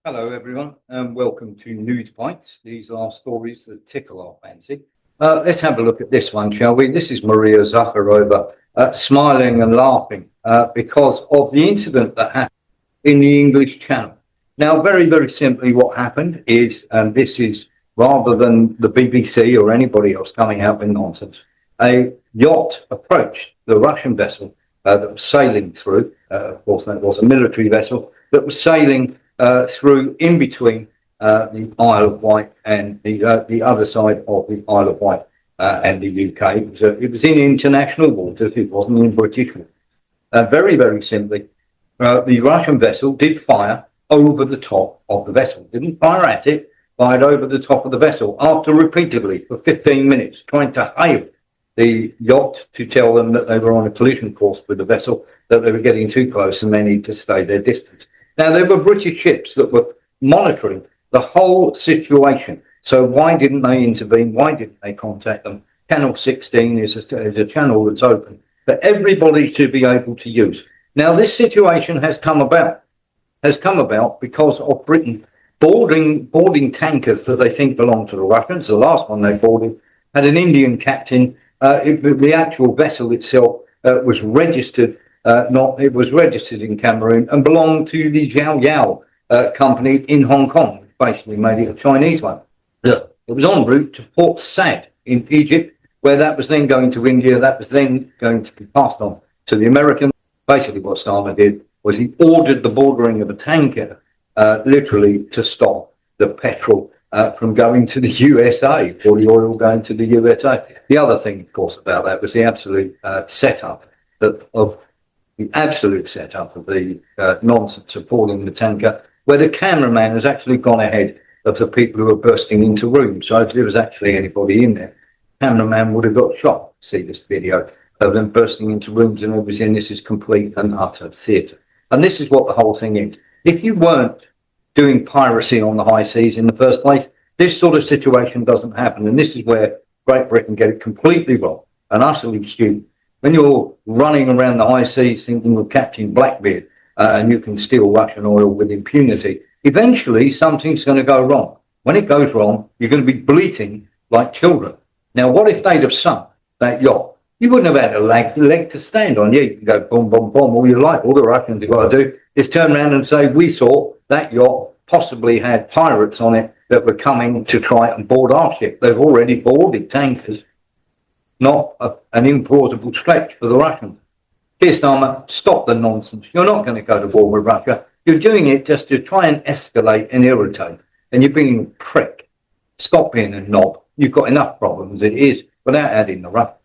Hello, everyone, and welcome to News Bites. These are stories that tickle our fancy. Let's have a look at this one, shall we? This is Maria Zakharova smiling and laughing because of the incident that happened in the English Channel. Now, very, very simply, what happened is, and this is rather than the BBC or anybody else coming out with nonsense, a yacht approached the Russian vessel that was sailing through. Of course, that was a military vessel that was sailing through in between the Isle of Wight and the other side of the Isle of Wight and the UK. It was in international waters, it wasn't in British waters. Very, very simply, the Russian vessel did fire over the top of the vessel. Didn't fire at it, fired over the top of the vessel after repeatedly for 15 minutes trying to hail the yacht to tell them that they were on a collision course with the vessel, that they were getting too close and they need to stay their distance. Now, there were British ships that were monitoring the whole situation. So why didn't they intervene? Why didn't they contact them? Channel 16 is a channel that's open for everybody to be able to use. Now, this situation has come about because of Britain boarding tankers that they think belong to the Russians. The last one they boarded had an Indian captain. The actual vessel itself was registered. It was registered in Cameroon and belonged to the Zhao Yao company in Hong Kong, which basically made it a Chinese one. It was en route to Port Said in Egypt, where that was then going to India. That was then going to be passed on to the Americans. Basically, what Starmer did was he ordered the bordering of a tanker, literally to stop the petrol from going to the USA, or the oil going to the USA. The other thing, of course, about that was the absolute setup of the nonsense supporting the tanker, where the cameraman has actually gone ahead of the people who were bursting into rooms. So if there was actually anybody in there, the cameraman would have got shot. See this video of them bursting into rooms and everything. This is complete and utter theatre. And this is what the whole thing is. If you weren't doing piracy on the high seas in the first place, this sort of situation doesn't happen. And this is where Great Britain get it completely wrong and utterly stupid. When you're running around the high seas thinking you're Captain Blackbeard and you can steal Russian oil with impunity, eventually something's going to go wrong. When it goes wrong, you're going to be bleating like children. Now, what if they'd have sunk that yacht? You wouldn't have had a leg to stand on. You can go boom, boom, boom all you like. All the Russians have got to do is turn around and say, we saw that yacht possibly had pirates on it that were coming to try and board our ship. They've already boarded tankers. Not an implausible stretch for the Russians. Keir Starmer, stop the nonsense. You're not going to go to war with Russia. You're doing it just to try and escalate and irritate. And you're being a prick. Stop being a knob. You've got enough problems as it is without adding the Russians.